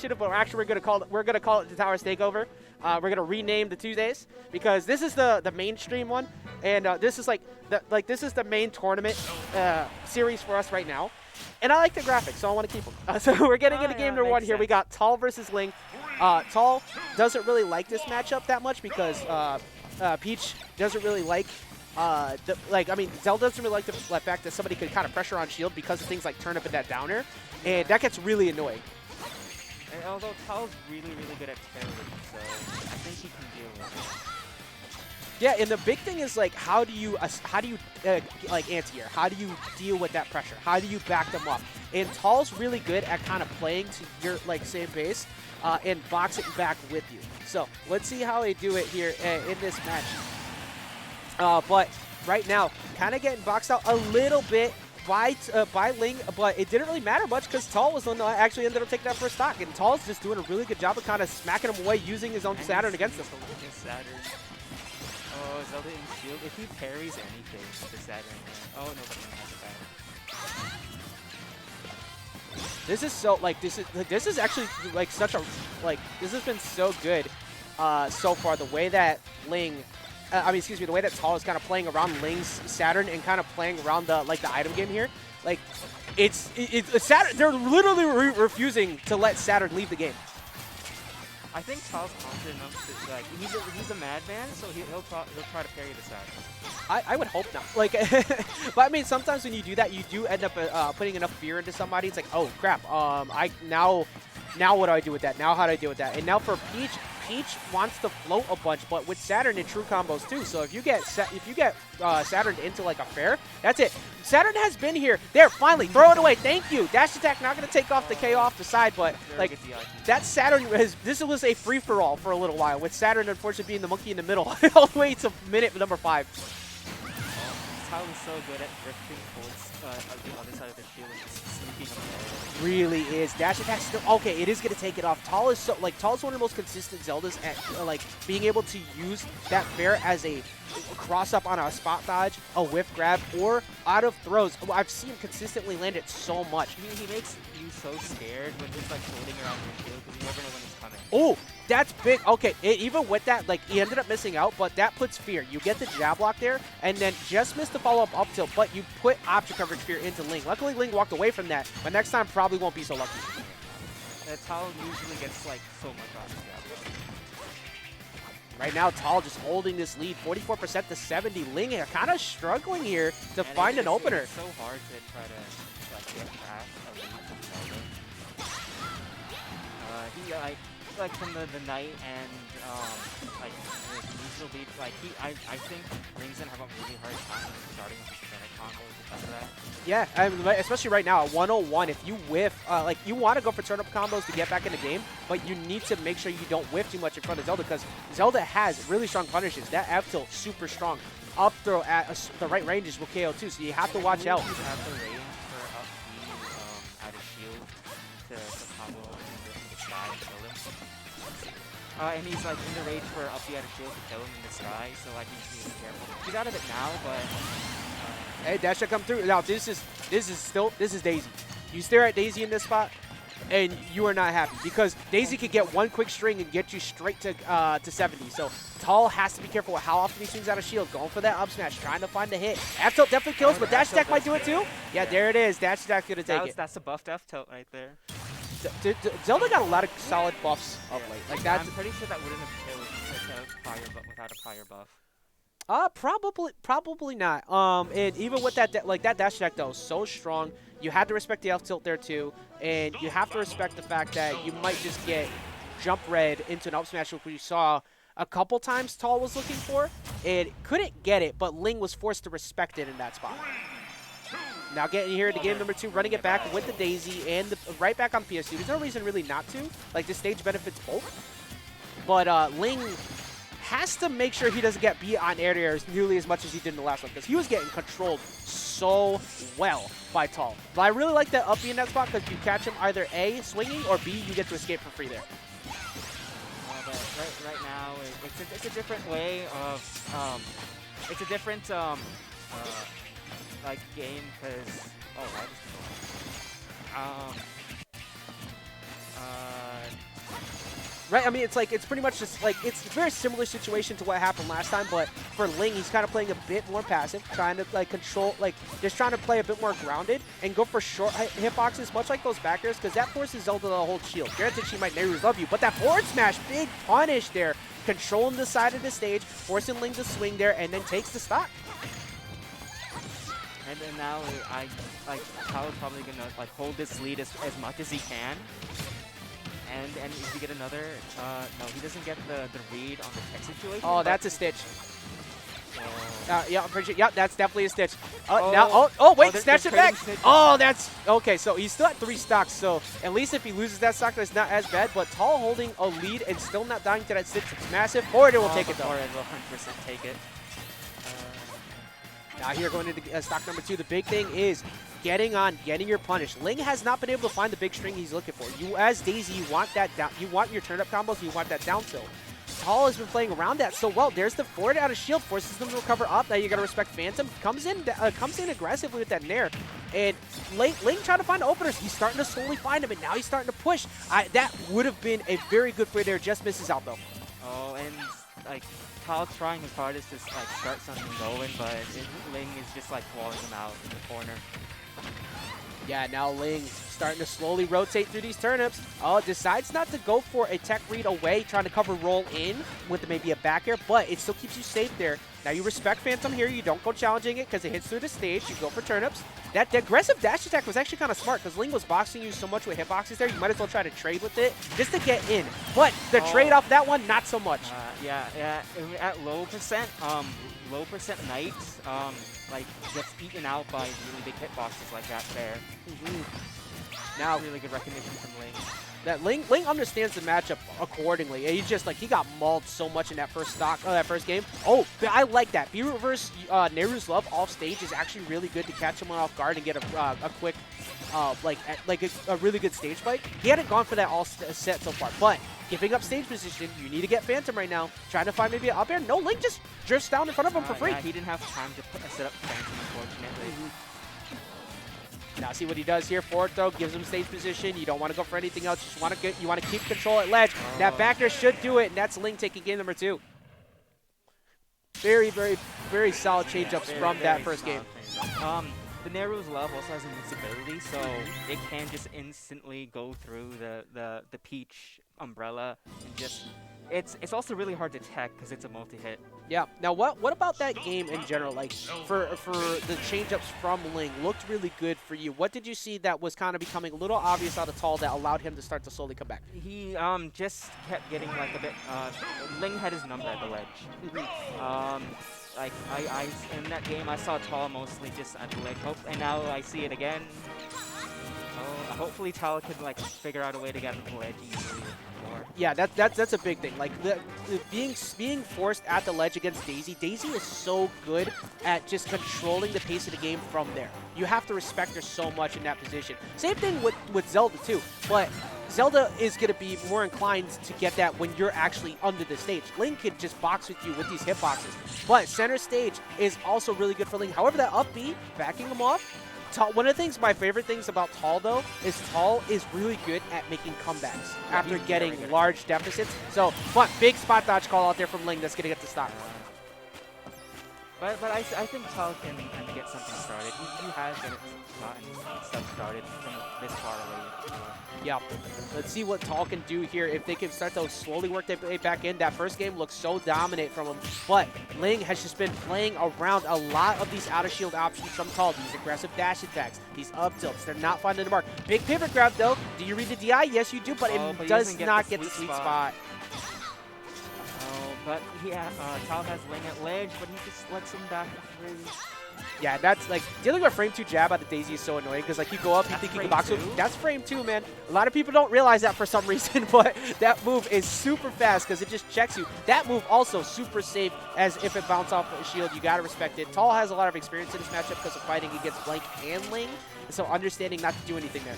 mention it, but actually we're gonna call it the Towers Takeover. We're gonna rename the Tuesdays because this is the mainstream one, and this is this is the main tournament series for us right now. And I like the graphics, so I want to keep them. So we're getting into game number 1 here. We got Tall versus Ling. Tall doesn't really like this matchup that much because Peach doesn't really like. Zelda doesn't really like the fact that somebody could kind of pressure on shield because of things like turnip and that downer, and that gets really annoying. And although Tal's really good at parrying, so I think he can deal with it. Yeah, and the big thing is like how do you like anti-air? How do you deal with that pressure? How do you back them up? And Tall's really good at kind of playing to your same base and boxing back with you. So let's see how they do it here in this match. But right now, kind of getting boxed out a little bit by Ling, but it didn't really matter much because Tall was the one that actually ended up taking that first stock. And Tall's just doing a really good job of kind of smacking him away using his own Saturn against him. Saturn. Oh, Zelda in shield. If he parries anything, the Saturn. Oh, no, but he has it back. This is so this is actually such a this has been so good so far. The way that Ling. The way that Tall is kind of playing around Ling's Saturn and kind of playing around the item game here, it's Saturn. They're literally refusing to let Saturn leave the game. I think Tal's confident enough to he's a madman, so he'll try to parry the Saturn. I would hope not. But I mean, sometimes when you do that, you do end up putting enough fear into somebody. It's like, oh crap, now what do I do with that? Now how do I deal with that? And now for Peach. Peach wants to float a bunch, but with Saturn in true combos too. So if you get Saturn into a fair, that's it. Saturn has been here. There, finally, throw it away. Thank you. Dash attack not going to take off the KO off the side, but that Saturn this was a free for all for a little while. With Saturn unfortunately being the monkey in the middle all the way to minute number 5. Tal is so good at drifting towards the other side of the shield and just sneaking up there. Really is. Dash attack still okay. It is going to take it off. Tal is Tal's one of the most consistent Zeldas at being able to use that fair as a cross up on a spot dodge, a whiff grab, or out of throws. I've seen him consistently land it so much. He makes you so scared when he's floating around your shield because you never know when he's coming. Oh, that's big. Okay, even with that, he ended up missing out, but that puts fear. You get the jab block there, and then just missed the follow-up up tilt, but you put option coverage fear into Ling. Luckily, Ling walked away from that, but next time probably won't be so lucky. Tal usually gets so much option jab block. Right now, Tal just holding this lead, 44% to 70. Ling kind of struggling here to find an opener. It's so hard to try to get past a lead from Zelda. He from the Knight and the initial lead, I think Ling's gonna have a really hard time starting with the center combos because of that. Yeah, especially right now at 101, if you whiff, you want to go for turnip combos to get back in the game, but you need to make sure you don't whiff too much in front of Zelda because Zelda has really strong punishes. That F tilt super strong. Up throw at the right ranges will KO too, so you have to watch out. You have the range for up B out of shield to combo in the sky and kill him. And he's in the range for up B out of shield to kill him in the sky, so he needs to be careful. He's out of it now, but hey, that should come through. Now this is Daisy. You stare at Daisy in this spot, and you are not happy because Daisy could get one quick string and get you straight to 70. So Tal has to be careful with how often he swings out of shield, going for that up smash, trying to find the hit. F tilt definitely kills, but dash attack might do it too. Yeah, there it is. Dash attack's gonna take it. That's the buffed F tilt right there. Zelda got a lot of solid buffs of late. I'm pretty sure that wouldn't have killed without a prior buff. Probably not. And even with that, that dash attack though, so strong. You had to respect the F tilt there too, and you have to respect the fact that you might just get jump red into an up smash, which we saw a couple times Tal was looking for, and couldn't get it, but Ling was forced to respect it in that spot. Now getting here to game number 2, running it back with the Daisy and right back on PSU. There's no reason really not to. This stage benefits both. But Ling has to make sure he doesn't get beat on air to airs nearly as much as he did in the last one because he was getting controlled so well by Tal. But I really like that up B in that spot because you catch him either A, swinging, or B, you get to escape for free there. But right now, it's a different way of, it's a different, game because, Right, I mean, it's like, it's pretty much just like, it's a very similar situation to what happened last time, but for Ling, he's kind of playing a bit more passive, trying to like control, like just trying to play a bit more grounded and go for short hitboxes, much like those backers, because that forces Zelda to hold shield. Granted, she might Nehru's love you, but that forward smash, big punish there, controlling the side of the stage, forcing Ling to swing there, and then takes the stock. And then now, Tao's probably gonna like hold this lead as much as he can. And if you get another, no, he doesn't get the read on the tech situation. Oh, that's a stitch. Yeah, I'm pretty sure. Yeah, that's definitely a stitch. Oh. Wait, They're snatch it back. snitches. Oh, that's okay. So he's still at 3 stocks. So at least if he loses that stock, that's not as bad. But Tall holding a lead and still not dying to that stitch. It's massive. Forward will take it though. Forward will 100% take it. Now here going into stock number 2, the big thing is getting your punish. Ling has not been able to find the big string he's looking for. You as Daisy, you want that down, you want your turn up combos, you want that down tilt. Tall has been playing around that so well. There's the forward out of shield, forces them to recover up. Now you gotta respect Phantom. Comes in aggressively with that nair. And Ling trying to find openers. He's starting to slowly find him, and now he's starting to push. That would have been a very good play there. Just misses out though. Oh, and like Tao trying his hardest to like start something going, but Ling is just like walling him out in the corner. Yeah, now Ling starting to slowly rotate through these turnips. Oh, decides not to go for a tech read away, trying to cover roll in with maybe a back air, but it still keeps you safe there. Now you respect Phantom here. You don't go challenging it because it hits through the stage. You go for turnips. That aggressive dash attack was actually kind of smart because Ling was boxing you so much with hitboxes there. You might as well try to trade with it just to get in. But the trade off that one, not so much. Yeah. At low percent knights, like gets eaten out by really big hitboxes like that there. Now really good recognition from Ling. That Ling understands the matchup accordingly. He just like he got mauled so much in that first game. Oh, I like that. B reverse Nehru's love off stage is actually really good to catch him off guard and get a quick a really good stage fight. He hadn't gone for that all set so far, but giving up stage position, you need to get Phantom right now. Trying to find maybe an up air. No, Ling just drifts down in front of him for free. Yeah, he didn't have time to set up Phantom, unfortunately. Now see what he does here. Forward throw gives him stage position. You don't want to go for anything else. You want to keep control at ledge. That back air should do it, and that's Ling taking game number 2. Very, very, very solid change-ups from that first game. The Nehru's love also has invincibility, so it can just instantly go through the Peach umbrella and just. It's also really hard to tech because it's a multi-hit. Yeah. Now, what about that game in general? Like, for the change-ups from Ling, looked really good for you. What did you see that was kind of becoming a little obvious out of Tall that allowed him to start to slowly come back? He just kept getting like a bit. Ling had his number at the ledge. Like I in that game I saw Tall mostly just at the ledge. And now I see it again. Hopefully Tall could like figure out a way to get at the ledge easily. Yeah, that's a big thing. Like being forced at the ledge against Daisy. Daisy is so good at just controlling the pace of the game from there. You have to respect her so much in that position. Same thing with Zelda too, but Zelda is going to be more inclined to get that when you're actually under the stage. Ling can just box with you with these hitboxes, but center stage is also really good for Ling. However, that up B, backing him off. One of the things, my favorite things about Tall, though, is Tall is really good at making comebacks after getting large deficits. So, but big spot dodge call out there from Ling that's going to get the stock. But I think Tall can get something started. He has gotten stuff started from this far away. Yeah. Let's see what Tall can do here. If they can start to slowly work their way back in. That first game looked so dominant from him. But Ling has just been playing around a lot of these out-of-shield options from Tall. These aggressive dash attacks, these up tilts. They're not finding the mark. Big pivot grab, though. Do you read the DI? Yes, you do, but it does not get the sweet spot. But yeah, Tall has Ling at ledge, but he just lets him back through. Yeah, that's like dealing with frame 2 jab out of Daisy is so annoying because like you go up, you think you can box with. That's frame 2, man. A lot of people don't realize that for some reason, but that move is super fast because it just checks you. That move also super safe as if it bounces off a shield. You got to respect it. Tall has a lot of experience in this matchup because of fighting against Blank and Ling, so understanding not to do anything there.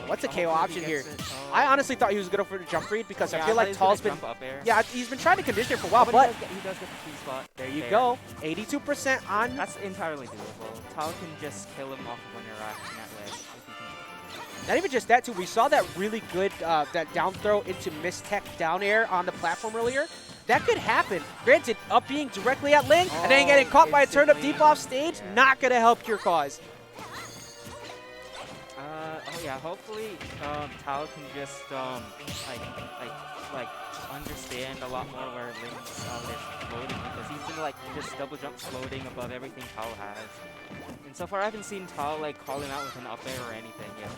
What's a KO option here? I honestly thought he was going to go for the jump read because I feel like Tall's been... Yeah, he's been trying to condition it for a while, but... He does get the key spot. There you go. 82% on... That's entirely doable. Tall can just kill him off of when you're in that ledge. Not even just that, too. We saw that really good that down throw into mistech down air on the platform earlier. That could happen. Granted, up being directly at Ling, and then getting caught by a turn up deep off stage, not going to help your cause. Oh yeah, hopefully Tao can just like understand a lot more where Link's is floating, because he's been like just double jump floating above everything Tao has. And so far I haven't seen Tao like call him out with an up air or anything yet.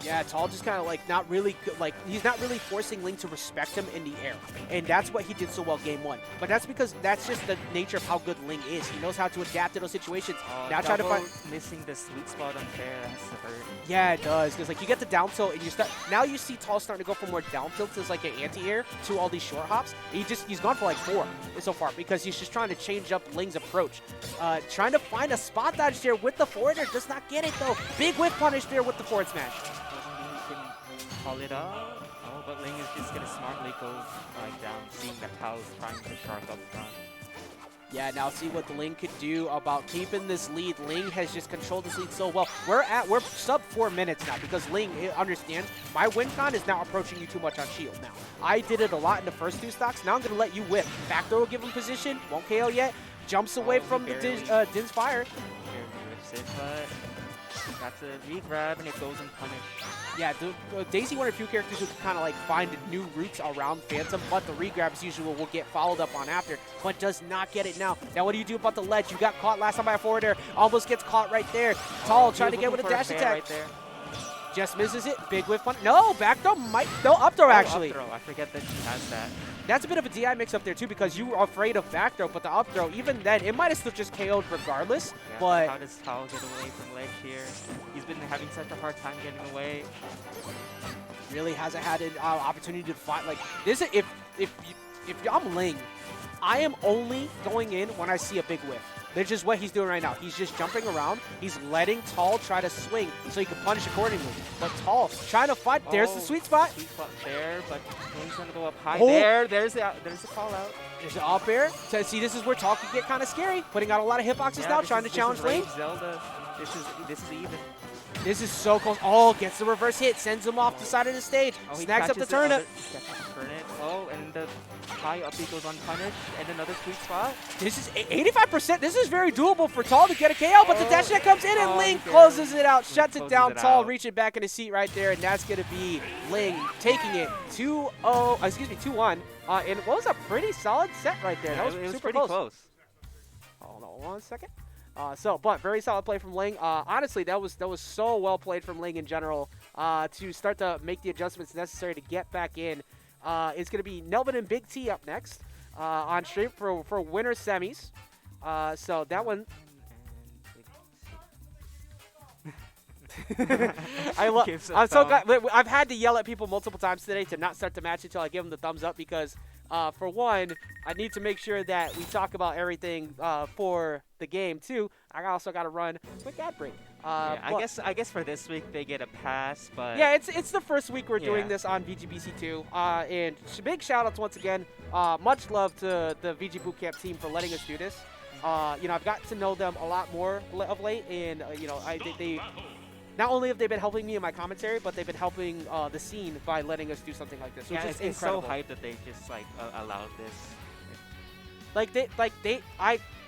Yeah, Tall just kind of like not really like he's not really forcing Ling to respect him in the air, and that's what he did so well game 1. But that's because that's just the nature of how good Ling is. He knows how to adapt to those situations. Now trying to find missing the sweet spot on fair, that's the hurt. Yeah, it does, because like you get the down tilt and you start. Now you see Tall starting to go from more down tilts as like an anti-air to all these short hops. He's gone for like 4 so far because he's just trying to change up Ling's approach. Trying to find a spot dodge there with the forward air, does not get it though. Big whiff punish there with the forward smash. Call it up. Oh, but Ling is just gonna smartly go like down, seeing that Tao's trying to shark up front. Yeah, now see what Ling could do about keeping this lead. Ling has just controlled this lead so well. We're sub 4 minutes now because Ling understands my win con is now approaching you too much on shield. Now I did it a lot in the first 2 stocks. Now I'm gonna let you whip. Back throw will give him position. Won't KO yet. Jumps away from the Din's fire. Whips it, but that's a re-grab and it goes unpunished. Yeah, Daisy one of the few characters who can kind of like find new routes around Phantom, but the re-grab as usual will get followed up on after, but does not get it now. Now what do you do about the ledge? You got caught last time by a forward air, almost gets caught right there. Tall trying to get with a dash attack. Right there. Just misses it. Big whiff punch. No, back throw might. No, up throw actually. Up throw. I forget that she has that. That's a bit of a DI mix up there too because you were afraid of back throw, but the up throw, even then, it might have still just KO'd regardless. Yeah, but how does Tao get away from ledge here? He's been having such a hard time getting away. Really hasn't had an opportunity to fight. Like this, if I'm Ling, I am only going in when I see a big whiff. That's just what he's doing right now. He's just jumping around. He's letting Tall try to swing so he can punish accordingly. But Tall trying to fight. There's the sweet spot. Sweet spot there, but Ling's going to go up high. Oh. There's the call out. There's an up air. So see, this is where Tall can get kind of scary. Putting out a lot of hitboxes now, trying to challenge Ling. Zelda. This is even. This is so close. Oh, gets the reverse hit. Sends him off the side of the stage. Snags up the turnip. Oh, and the high up goes unpunished. And another sweet spot. This is 85%. This is very doable for Tall to get a KO, but the dash attack comes in and Ling closes it out. Shuts it down. Tall reaching back in his seat right there, and that's going to be Ling taking it 2-1. And what was a pretty solid set right there. That was super pretty close. Hold on 1 second. But very solid play from Ling. Honestly, that was so well played from Ling in general to start to make the adjustments necessary to get back in. It's going to be Nelvin and Big T up next on stream for winter semis. So that one. I'm so glad. I've had to yell at people multiple times today to not start the match until I give them the thumbs up because, for one, I need to make sure that we talk about everything for the game too. I also got to run a quick ad break. Yeah, I guess for this week they get a pass, but yeah, it's the first week we're doing this on VGBC2. And big shout outs once again. Much love to the VGBootCamp team for letting us do this. I've got to know them a lot more of late, and they. Not only have they been helping me in my commentary, but they've been helping the scene by letting us do something like this. Yeah, Which is it's incredible. so hyped that they just allowed this.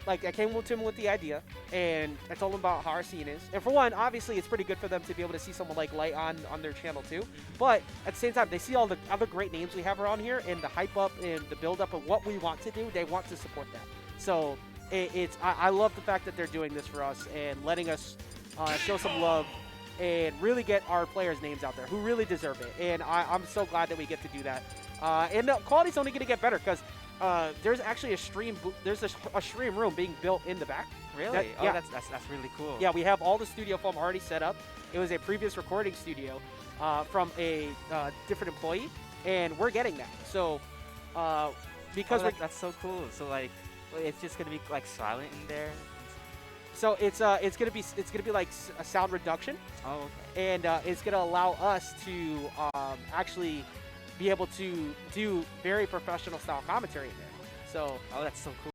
I came to him with the idea, and I told him about how our scene is. And for one, obviously, it's pretty good for them to be able to see someone like Light on their channel too. But at the same time, they see all the other great names we have around here, and the hype up and the build up of what we want to do. They want to support that. So I love the fact that they're doing this for us and letting us show some love and really get our players' names out there who really deserve it. And I'm so glad that we get to do that. And the quality's only going to get better because there's actually a stream room being built in the back. Really? That's really cool. Yeah, we have all the studio foam already set up. It was a previous recording studio from a different employee, and we're getting that. So because that's so cool. So like, it's just gonna be like silent in there. So it's gonna be like a sound reduction. Oh, okay. And it's gonna allow us to actually be able to do very professional style commentary in there. So that's so cool.